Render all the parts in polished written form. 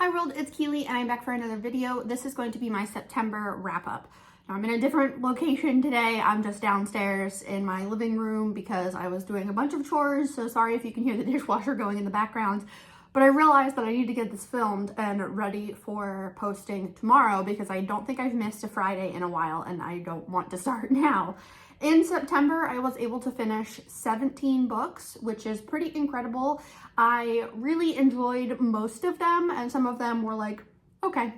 Hi world, it's Keely and I'm back for another video. This is going to be my September wrap up. Now, I'm in a different location today. I'm just downstairs in my living room because I was doing a bunch of chores, so sorry if you can hear the dishwasher going in the background. But I realized that I need to get this filmed and ready for posting tomorrow because I don't think I've missed a Friday in a while and I don't want to start now. In September, I was able to finish 17 books, which is pretty incredible. I really enjoyed most of them, and some of them were like, okay.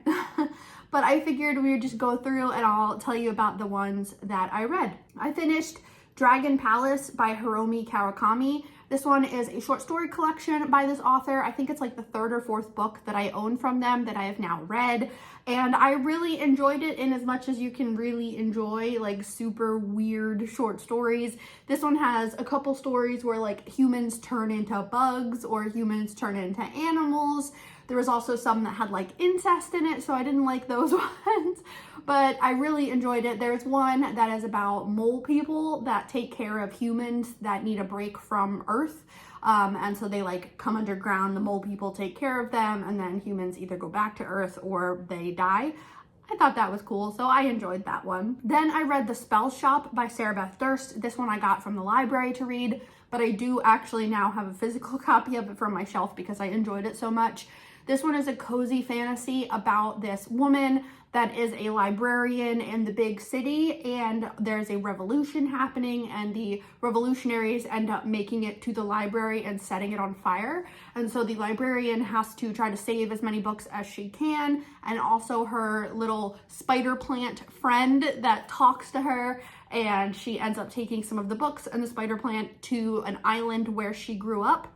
But I figured we would just go through and I'll tell you about the ones that I read. I finished Dragon Palace by Hiromi Kawakami. This one is a short story collection by this author. I think it's like the third or fourth book that I own from them that I have now read. And I really enjoyed it in as much as you can really enjoy like super weird short stories. This one has a couple stories where like humans turn into bugs or humans turn into animals. There was also some that had like incest in it, so I didn't like those ones, but I really enjoyed it. There's one that is about mole people that take care of humans that need a break from Earth. And so they like come underground, the mole people take care of them, and then humans either go back to Earth or they die. I thought that was cool, so I enjoyed that one. Then I read The Spell Shop by Sarah Beth Durst. This one I got from the library to read, but I do actually now have a physical copy of it from my shelf because I enjoyed it so much. This one is a cozy fantasy about this woman that is a librarian in the big city, and there's a revolution happening, and the revolutionaries end up making it to the library and setting it on fire. And so the librarian has to try to save as many books as she can, and also her little spider plant friend that talks to her, and she ends up taking some of the books and the spider plant to an island where she grew up,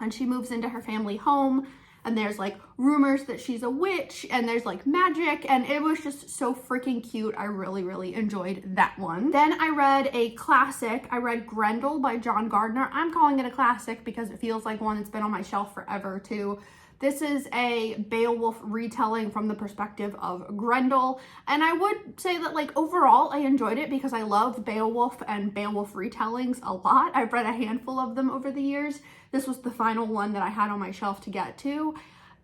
and she moves into her family home. And there's like rumors that she's a witch and there's like magic, and it was just so freaking cute. I really enjoyed that one. Then I read a classic. I read Grendel by John Gardner. I'm calling it a classic because it feels like one that's been on my shelf forever too. This is a Beowulf retelling from the perspective of Grendel. And I would say that like overall I enjoyed it because I love Beowulf and Beowulf retellings a lot. I've read a handful of them over the years. This was the final one that I had on my shelf to get to.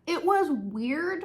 It was weird.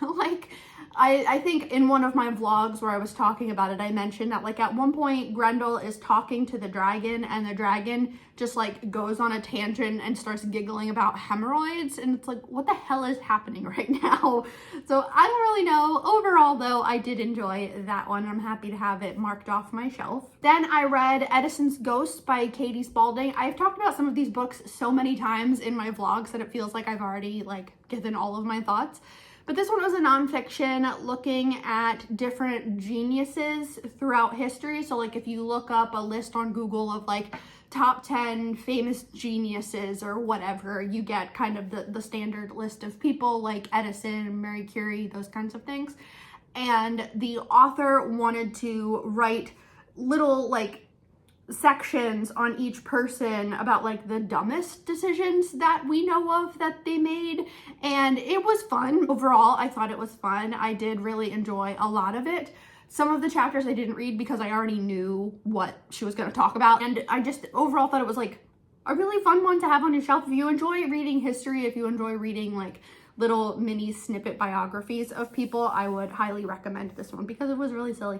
Like, I think in one of my vlogs where I was talking about it, I mentioned that like at one point Grendel is talking to the dragon and the dragon just like goes on a tangent and starts giggling about hemorrhoids, and it's like, what the hell is happening right now? So I don't really know. Overall though, I did enjoy that one. I'm happy to have it marked off my shelf. Then I read Edison's Ghost by Katie Spaulding. I've talked about some of these books so many times in my vlogs that it feels like I've already like given all of my thoughts. But this one was a nonfiction looking at different geniuses throughout history. So like if you look up a list on Google of like top 10 famous geniuses or whatever, you get kind of the standard list of people like Edison, Marie Curie, those kinds of things. And the author wanted to write little like sections on each person about like the dumbest decisions that we know of that they made, and it was fun. Overall, I thought it was fun. I did really enjoy a lot of it. Some of the chapters I didn't read because I already knew what she was going to talk about, and I just overall thought it was like a really fun one to have on your shelf. If you enjoy reading history, if you enjoy reading like little mini snippet biographies of people, I would highly recommend this one because it was really silly.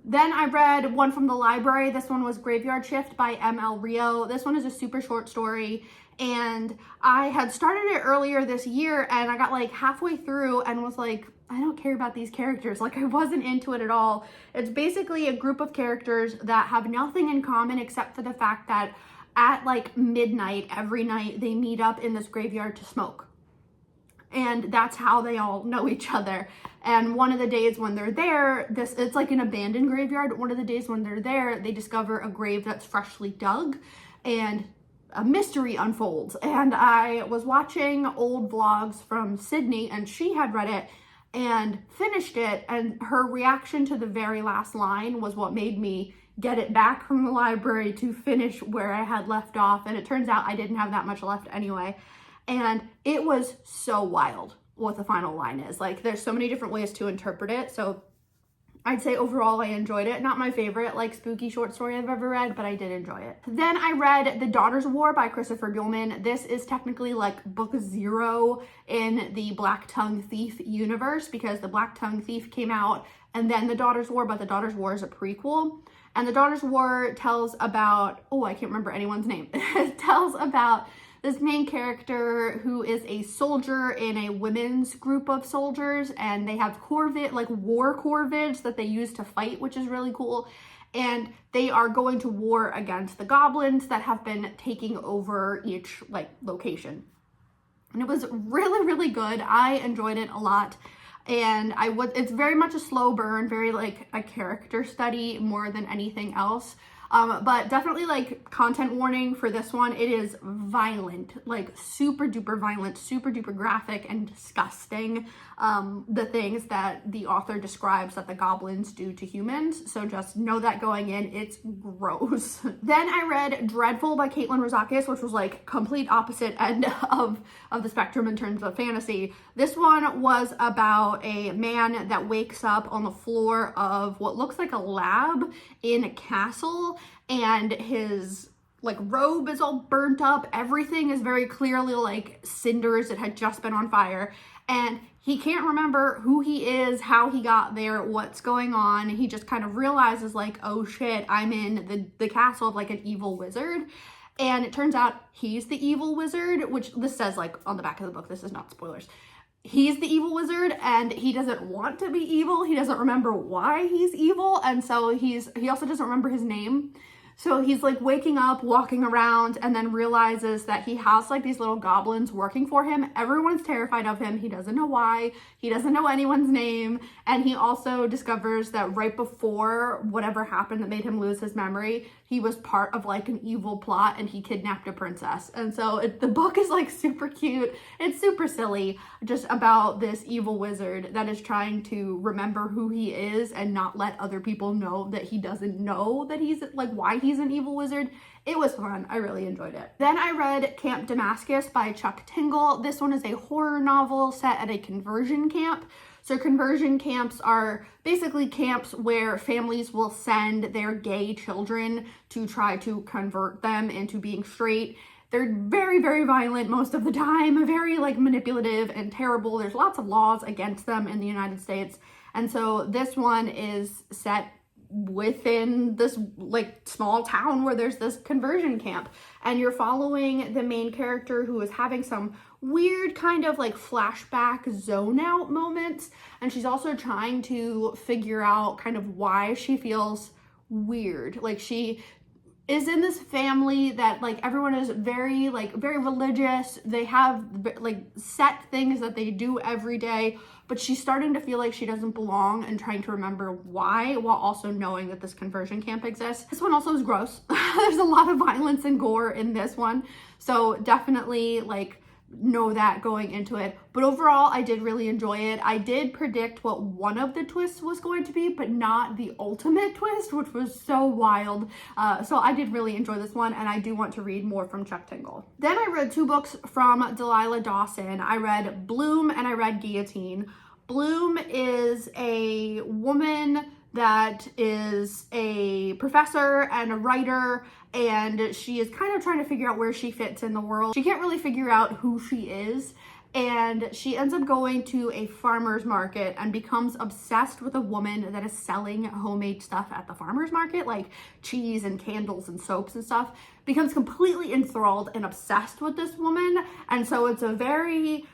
Then I read one from the library. This one was Graveyard Shift by M.L. Rio. This one is a super short story, and I had started it earlier this year, and I got like halfway through and was like, I don't care about these characters. Like, I wasn't into it at all. It's basically a group of characters that have nothing in common except for the fact that at like midnight every night they meet up in this graveyard to smoke. And that's how they all know each other. And one of the days when they're there, it's like an abandoned graveyard. One of the days when they're there, they discover a grave that's freshly dug and a mystery unfolds. And I was watching old vlogs from Sydney, and she had read it and finished it, and her reaction to the very last line was what made me get it back from the library to finish where I had left off. And it turns out I didn't have that much left anyway. And it was so wild what the final line is. Like, there's so many different ways to interpret it. So I'd say overall I enjoyed it. Not my favorite like spooky short story I've ever read, but I did enjoy it. Then I read The Daughter's War by Christopher Buehlman. This is technically like book 0 in the Black Tongue Thief universe, because the Black Tongue Thief came out and then The Daughter's War, but The Daughter's War is a prequel. And The Daughter's War tells about, oh, I can't remember anyone's name. It tells about this main character who is a soldier in a women's group of soldiers, and they have like war corvids that they use to fight, which is really cool. And they are going to war against the goblins that have been taking over each like location. And it was really, really good. I enjoyed it a lot. And it's very much a slow burn, very like a character study more than anything else. But definitely like content warning for this one. It is violent, like super duper violent, super duper graphic and disgusting. The things that the author describes that the goblins do to humans. So just know that going in, it's gross. Then I read Dreadful by Caitlin Rozakis, which was like complete opposite end of the spectrum in terms of fantasy. This one was about a man that wakes up on the floor of what looks like a lab in a castle, and his like robe is all burnt up. Everything is very clearly like cinders. It had just been on fire, and he can't remember who he is, how he got there, what's going on. He just kind of realizes like, oh shit, I'm in the castle of like an evil wizard. And it turns out he's the evil wizard, which this says like on the back of the book. This is not spoilers. He's the evil wizard, and he doesn't want to be evil. He doesn't remember why he's evil. And so he also doesn't remember his name. So he's like waking up, walking around, and then realizes that he has like these little goblins working for him. Everyone's terrified of him. He doesn't know why. He doesn't know anyone's name. And he also discovers that right before whatever happened that made him lose his memory, he was part of like an evil plot, and he kidnapped a princess. And so the book is like super cute. It's super silly, just about this evil wizard that is trying to remember who he is and not let other people know that he doesn't know that he's like why he's an evil wizard. It was fun. I really enjoyed it. Then I read Camp Damascus by Chuck Tingle. This one is a horror novel set at a conversion camp. So conversion camps are basically camps where families will send their gay children to try to convert them into being straight. They're very, very violent most of the time, very like manipulative and terrible. There's lots of laws against them in the United States. And so this one is set within this like small town where there's this conversion camp, and you're following the main character who is having some weird kind of like flashback zone out moments, and she's also trying to figure out kind of why she feels weird. Like she is in this family that like everyone is very religious. They have like set things that they do every day, but she's starting to feel like she doesn't belong and trying to remember why, while also knowing that this conversion camp exists. This one also is gross. There's a lot of violence and gore in this one, so definitely like know that going into it. But overall, I did really enjoy it. I did predict what one of the twists was going to be, but not the ultimate twist, which was so wild. So I did really enjoy this one, and I do want to read more from Chuck Tingle. Then I read 2 books from Delilah Dawson. I read Bloom and I read Guillotine. Bloom is a woman that is a professor and a writer, and she is kind of trying to figure out where she fits in the world. She can't really figure out who she is, and she ends up going to a farmer's market and becomes obsessed with a woman that is selling homemade stuff at the farmer's market, like cheese and candles and soaps and stuff. Becomes completely enthralled and obsessed with this woman, and so it's a very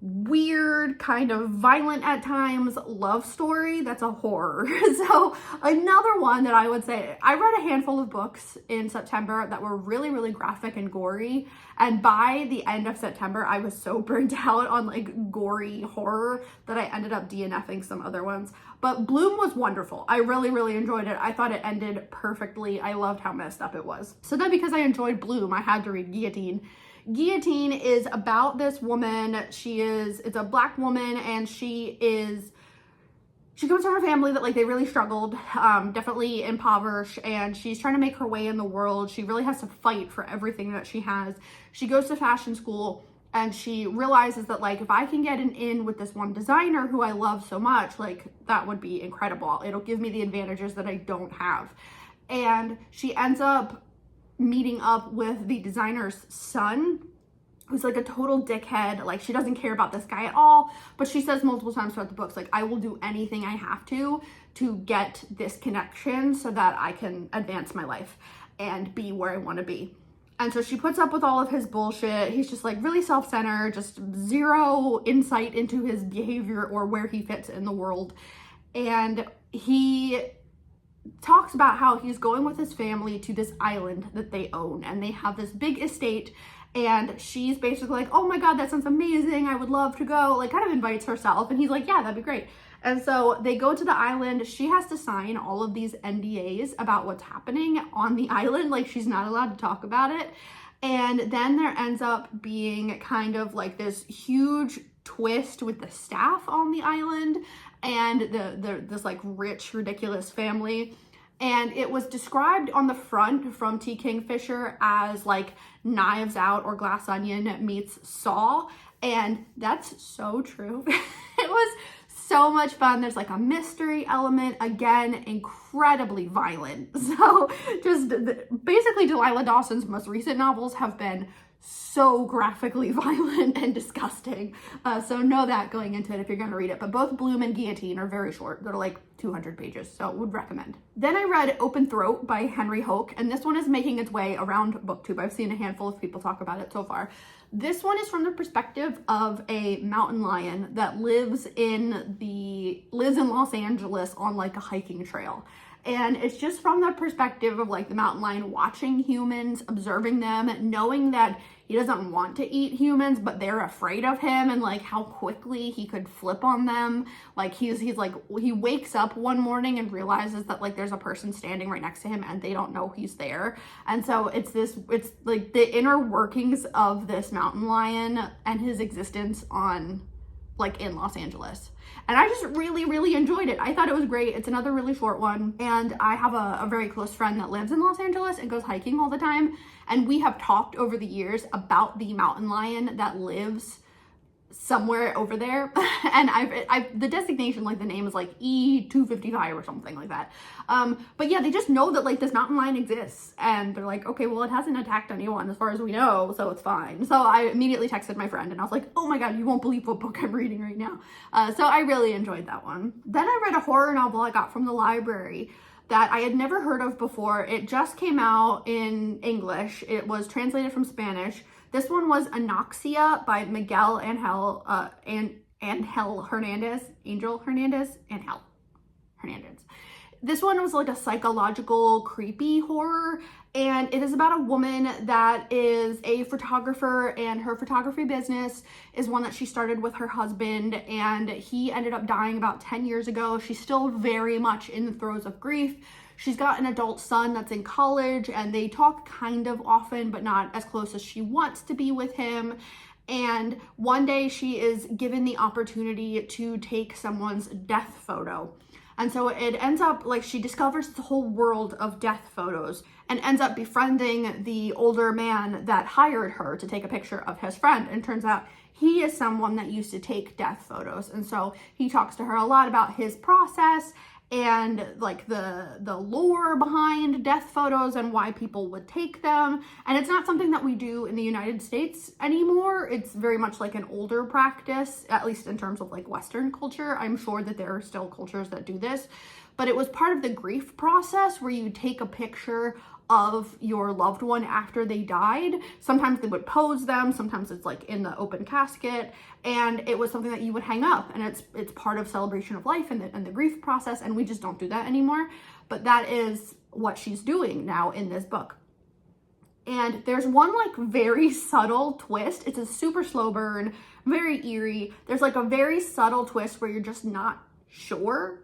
weird, kind of violent at times love story that's a horror. So another one that I would say, I read a handful of books in September that were really, really graphic and gory, and by the end of September I was so burnt out on like gory horror that I ended up DNFing some other ones. But Bloom was wonderful. I really, really enjoyed it. I thought it ended perfectly. I loved how messed up it was. So then because I enjoyed Bloom, I had to read Guillotine. Guillotine is about this woman. It's a Black woman, and she comes from a family that like they really struggled, definitely impoverished, and she's trying to make her way in the world. She really has to fight for everything that she has. She goes to fashion school, And she realizes that, like, if I can get an in with this one designer who I love so much, like, that would be incredible. It'll give me the advantages that I don't have. And she ends up meeting up with the designer's son, who's like a total dickhead. Like, she doesn't care about this guy at all, but she says multiple times throughout the books, like, I will do anything I have to get this connection so that I can advance my life and be where I want to be. And so she puts up with all of his bullshit. He's just like really self-centered, just zero insight into his behavior or where he fits in the world. And he talks about how he's going with his family to this island that they own, and they have this big estate. And she's basically like, oh my God, that sounds amazing. I would love to go. Like, kind of invites herself. And he's like, yeah, that'd be great. And so they go to the island. She has to sign all of these NDAs about what's happening on the island. Like, she's not allowed to talk about it. And then there ends up being kind of like this huge twist with the staff on the island and this like rich, ridiculous family. And it was described on the front from T. Kingfisher as like Knives Out or Glass Onion meets Saw. And that's so true. It was so much fun. There's like a mystery element, again, incredibly violent. So just basically Delilah Dawson's most recent novels have been so graphically violent and disgusting. So know that going into it if you're gonna read it. But both Bloom and Guillotine are very short. They're like 200 pages, so would recommend. Then I read Open Throat by Henry Hoke, and this one is making its way around BookTube. I've seen a handful of people talk about it so far. This one is from the perspective of a mountain lion that lives in Los Angeles on like a hiking trail. And it's just from the perspective of like the mountain lion watching humans, observing them, knowing that he doesn't want to eat humans, but they're afraid of him, and like how quickly he could flip on them. Like he's like, he wakes up one morning and realizes that like there's a person standing right next to him and they don't know he's there. And so it's like the inner workings of this mountain lion and his existence on like in Los Angeles. And I just really, really enjoyed it. I thought it was great. It's another really short one. And I have a very close friend that lives in Los Angeles and goes hiking all the time. And we have talked over the years about the mountain lion that lives somewhere over there. And the designation, like the name is like E255 or something like that. But yeah, they just know that like this mountain lion exists, and they're like, okay, well, it hasn't attacked anyone as far as we know, so it's fine. So I immediately texted my friend and I was like, oh my God, you won't believe what book I'm reading right now. So I really enjoyed that one. Then I read a horror novel I got from the library that I had never heard of before. It just came out in English. It was translated from Spanish. This one was Anoxia by Miguel Angel Hernandez. This one was like a psychological, creepy horror, and it is about a woman that is a photographer, and her photography business is one that she started with her husband, and he ended up dying about 10 years ago. She's still very much in the throes of grief. She's got an adult son that's in college, and they talk kind of often, but not as close as she wants to be with him. And one day she is given the opportunity to take someone's death photo. And so it ends up like she discovers the whole world of death photos and ends up befriending the older man that hired her to take a picture of his friend. And turns out he is someone that used to take death photos. And so he talks to her a lot about his process and like the lore behind death photos and why people would take them. And it's not something that we do in the United States anymore. It's very much like an older practice, at least in terms of like Western culture. I'm sure that there are still cultures that do this, but it was part of the grief process where you take a picture of your loved one after they died. Sometimes they would pose them, sometimes it's like in the open casket, and it was something that you would hang up, and it's part of celebration of life and the grief process, and we just don't do that anymore. But that is what she's doing now in this book. And there's one like very subtle twist. It's a super slow burn, very eerie. There's like a very subtle twist where you're just not sure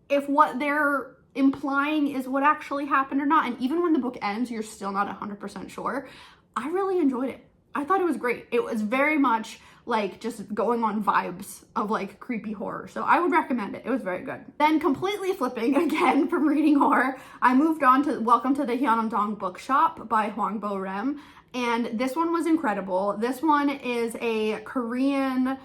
if what they're implying is what actually happened or not. And even when the book ends, you're still not 100% sure. I really enjoyed it. I thought it was great. It was very much like just going on vibes of like creepy horror. So I would recommend it. It was very good. Then completely flipping again from reading horror, I moved on to Welcome to the Hyunam Dong Bookshop by Hwang Bo Rem. And this one was incredible. This one is a Korean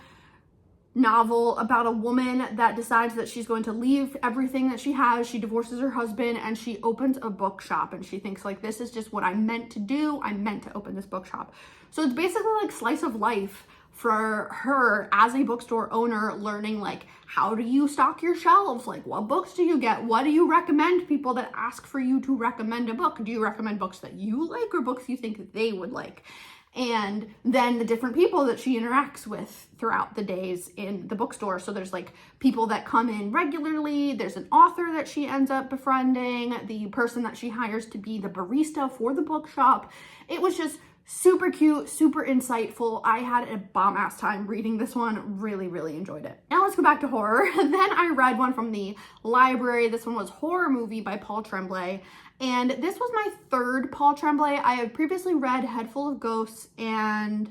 novel about a woman that decides that she's going to leave everything that she has. She divorces her husband and she opens a bookshop, and she thinks like, this is just what I'm meant to do. I'm meant to open this bookshop. So it's basically like slice of life for her as a bookstore owner, learning like, how do you stock your shelves? Like, what books do you get? What do you recommend people that ask for you to recommend a book? Do you recommend books that you like or books you think they would like? And then the different people that she interacts with throughout the days in the bookstore. So there's like people that come in regularly. There's an author that she ends up befriending, the person that she hires to be the barista for the bookshop. It was just super cute, super insightful. I had a bomb ass time reading this one. Really, really enjoyed it. Now let's go back to horror. Then I read one from the library. This one was Horror Movie by Paul Tremblay. And this was my third Paul Tremblay. I had previously read Head Full of Ghosts and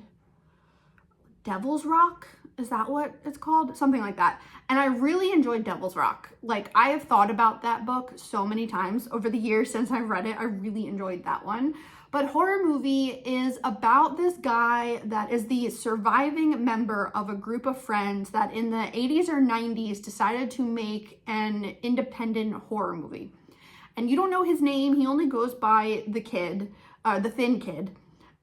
Devil's Rock. Is that what it's called? Something like that. And I really enjoyed Devil's Rock. Like, I have thought about that book so many times over the years since I've read it. I really enjoyed that one. But Horror Movie is about this guy that is the surviving member of a group of friends that in the 80s or 90s decided to make an independent horror movie. And you don't know his name. He only goes by the kid, the thin kid.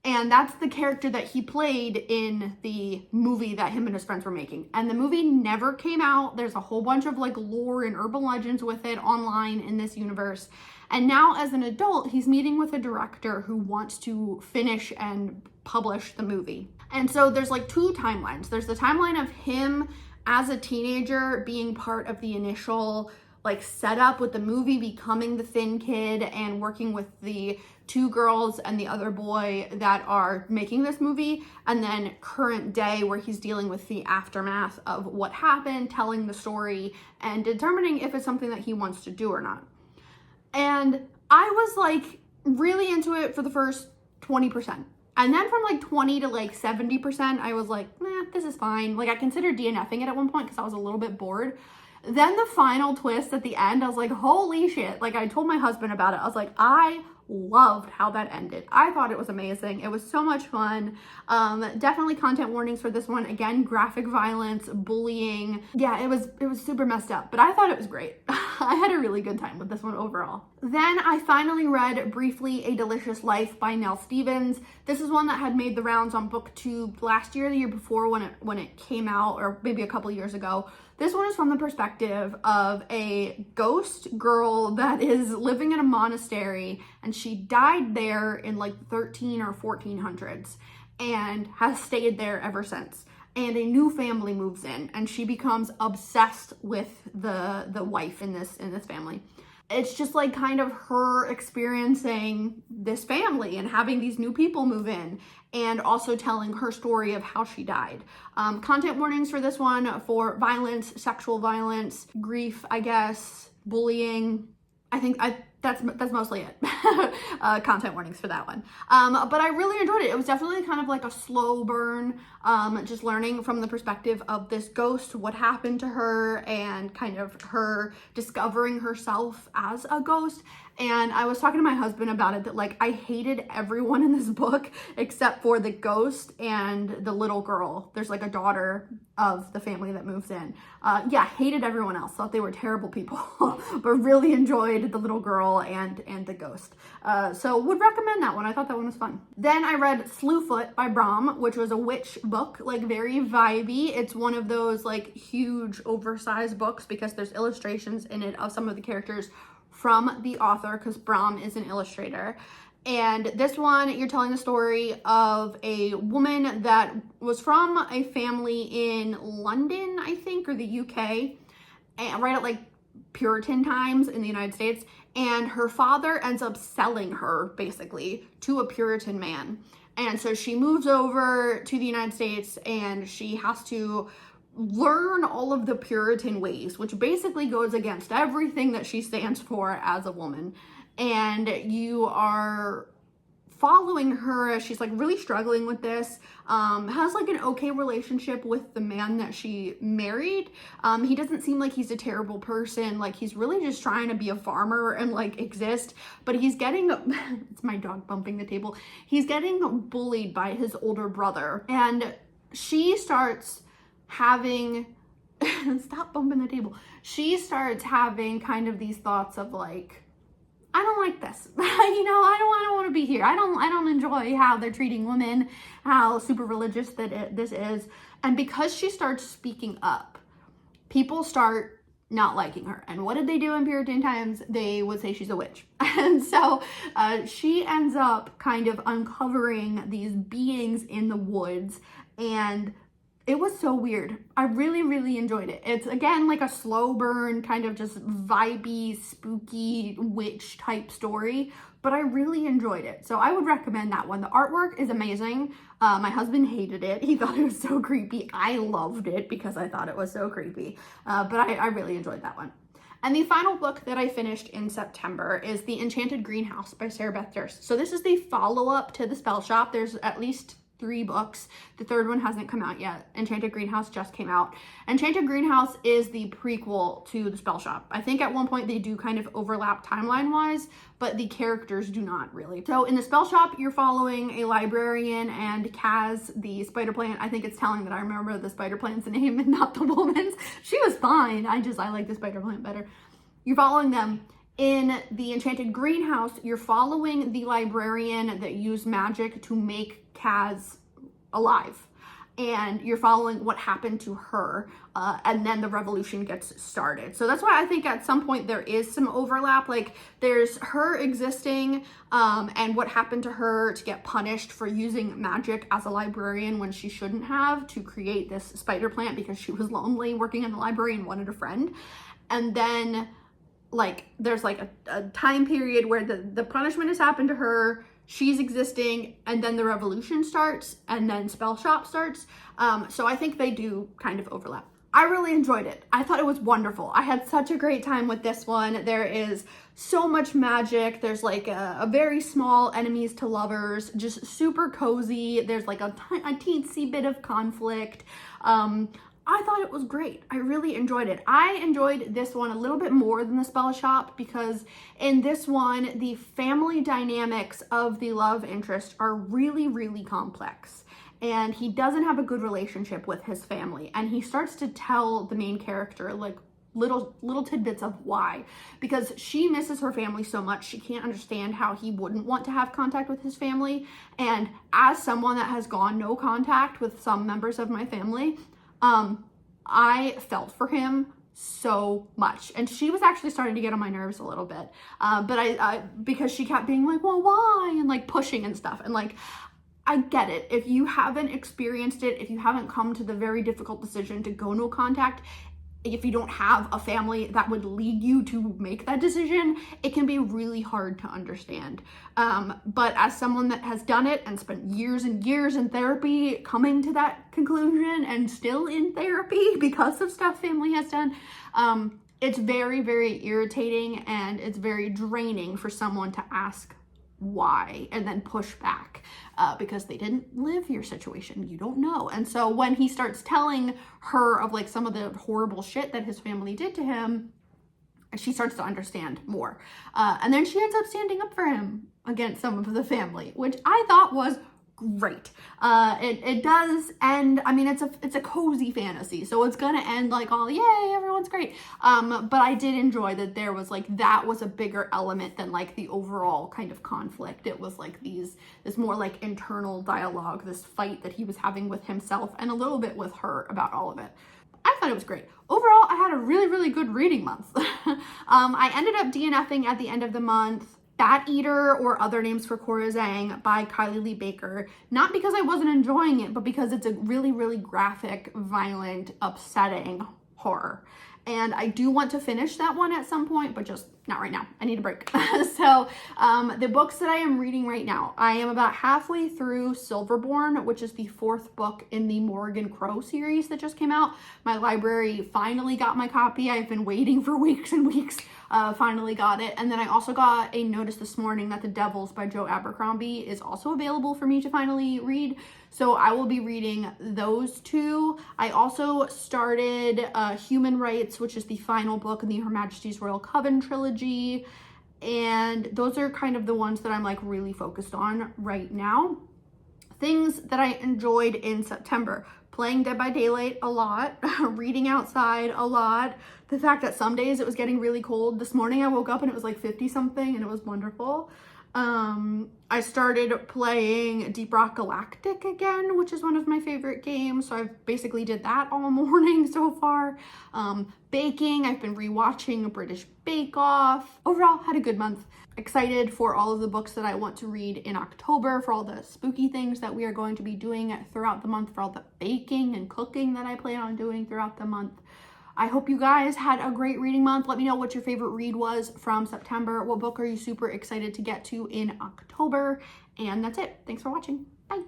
And that's the character that he played in the movie that him and his friends were making. And the movie never came out. There's a whole bunch of like lore and urban legends with it online in this universe. And now as an adult, he's meeting with a director who wants to finish and publish the movie. And so there's like two timelines. There's the timeline of him as a teenager being part of the initial like setup with the movie, becoming the thin kid and working with the two girls and the other boy that are making this movie, and then current day where he's dealing with the aftermath of what happened, telling the story and determining if it's something that he wants to do or not. And I was like really into it for the first 20%. And then from like 20 to like 70%, I was like, nah, this is fine. Like I considered DNFing it at one point because I was a little bit bored. Then the final twist at the end, I was like, holy shit. Like I told my husband about it. I was like, I loved how that ended. I thought it was amazing. It was so much fun. Definitely content warnings for this one. Again, graphic violence, bullying. Yeah, it was super messed up, but I thought it was great. I had a really good time with this one overall. Then I finally read briefly A Delicious Life by Nell Stevens. This is one that had made the rounds on BookTube last year, the year before when it came out, or maybe a couple years ago. This one is from the perspective of a ghost girl that is living in a monastery, and she died there in like 13 or 1400s and has stayed there ever since. And a new family moves in and she becomes obsessed with the wife in this family. It's just like kind of her experiencing this family and having these new people move in, and also telling her story of how she died. Content warnings for this one for violence, sexual violence, grief, I guess, bullying. I think that's mostly it. Content warnings for that one. But I really enjoyed it. It was definitely kind of like a slow burn, just learning from the perspective of this ghost, what happened to her, and kind of her discovering herself as a ghost. And I was talking to my husband about it, that like I hated everyone in this book except for the ghost and the little girl. There's like a daughter of the family that moves in. Yeah, hated everyone else. Thought they were terrible people, but really enjoyed the little girl and the ghost. So would recommend that one. I thought that one was fun. Then I read Slewfoot by Brom, which was a witch book, like very vibey. It's one of those like huge oversized books because there's illustrations in it of some of the characters from the author, because Brom is an illustrator. And this one, you're telling the story of a woman that was from a family in London, I think, or the UK, and right at like Puritan times in the United States. And her father ends up selling her basically to a Puritan man. And so she moves over to the United States and she has to learn all of the Puritan ways, which basically goes against everything that she stands for as a woman. And you are following her as she's like really struggling with this, has like an okay relationship with the man that she married. He doesn't seem like he's a terrible person. Like he's really just trying to be a farmer and like exist, but he's getting, it's my dog bumping the table. He's getting bullied by his older brother, and she starts having, stop bumping the table. She starts having kind of these thoughts of like, I don't like this. You know, I don't want to be here. I don't enjoy how they're treating women, how super religious this is. And because she starts speaking up, people start not liking her. And what did they do in Puritan times? They would say she's a witch. And so she ends up kind of uncovering these beings in the woods, and it was so weird. I really, really enjoyed it. It's, again, like a slow burn, kind of just vibey, spooky, witch type story, but I really enjoyed it. So I would recommend that one. The artwork is amazing. My husband hated it. He thought it was so creepy. I loved it because I thought it was so creepy. But I really enjoyed that one. And the final book that I finished in September is The Enchanted Greenhouse by Sarah Beth Durst. So this is the follow-up to The Spell Shop. There's at least 3 books. The third one hasn't come out yet. Enchanted Greenhouse just came out. Enchanted Greenhouse is the prequel to The Spell Shop. I think at one point they do kind of overlap timeline-wise, but the characters do not really. So in The Spell Shop, you're following a librarian and Kaz, the spider plant. I think it's telling that I remember the spider plant's name and not the woman's. She was fine. I like the spider plant better. You're following them. In The Enchanted Greenhouse, you're following the librarian that used magic to make Kaz alive, and you're following what happened to her, and then the revolution gets started. So that's why I think at some point there is some overlap. Like there's her existing and what happened to her to get punished for using magic as a librarian when she shouldn't have, to create this spider plant because she was lonely working in the library and wanted a friend. And then like there's like a time period where the punishment has happened to her, she's existing, and then the revolution starts, and then Spell Shop starts. So I think they do kind of overlap. I really enjoyed it. I thought it was wonderful. I had such a great time with this one. There is so much magic. There's like a very small enemies to lovers, just super cozy. There's like a teensy bit of conflict. I thought it was great. I really enjoyed it. I enjoyed this one a little bit more than The Spell Shop because in this one, the family dynamics of the love interest are really, really complex. And he doesn't have a good relationship with his family. And he starts to tell the main character like little tidbits of why. Because she misses her family so much, she can't understand how he wouldn't want to have contact with his family. And as someone that has gone no contact with some members of my family, I felt for him so much. And she was actually starting to get on my nerves a little bit. But I because she kept being like, well, why? And like pushing and stuff. And like, I get it. If you haven't experienced it, if you haven't come to the very difficult decision to go no contact, if you don't have a family that would lead you to make that decision, it can be really hard to understand. But as someone that has done it and spent years and years in therapy, coming to that conclusion and still in therapy because of stuff family has done, it's very, very irritating, and it's very draining for someone to ask why and then push back because they didn't live your situation. You don't know. And so when he starts telling her of like some of the horrible shit that his family did to him, she starts to understand more. And then she ends up standing up for him against some of the family, which I thought was great. It does end, I mean, it's a cozy fantasy, so it's gonna end like all yay, everyone's great. But I did enjoy that there was like, that was a bigger element than like the overall kind of conflict. It was like this more like internal dialogue, this fight that he was having with himself and a little bit with her about all of it. I thought it was great. Overall, I had a really, really good reading month. I ended up DNFing at the end of the month Bat Eater, or Other Names for Cora Zhang by Kylie Lee Baker. Not because I wasn't enjoying it, but because it's a really, really graphic, violent, upsetting horror. And I do want to finish that one at some point, but just not right now. I need a break. So the books that I am reading right now, I am about halfway through Silverborn, which is the 4th book in the Morgan Crow series that just came out. My library finally got my copy. I've been waiting for weeks and weeks. Finally got it. And then I also got a notice this morning that The Devils by Joe Abercrombie is also available for me to finally read. So I will be reading those 2. I also started Human Rights, which is the final book in the Her Majesty's Royal Coven trilogy. And those are kind of the ones that I'm like really focused on right now. Things that I enjoyed in September: playing Dead by Daylight a lot, reading outside a lot. The fact that some days it was getting really cold. This morning I woke up and it was like 50 something and it was wonderful. I started playing Deep Rock Galactic again, which is one of my favorite games. So I basically did that all morning so far. Baking, I've been rewatching British Bake Off. Overall, had a good month. Excited for all of the books that I want to read in October, for all the spooky things that we are going to be doing throughout the month, for all the baking and cooking that I plan on doing throughout the month. I hope you guys had a great reading month. Let me know what your favorite read was from September. What book are you super excited to get to in October? And that's it. Thanks for watching. Bye.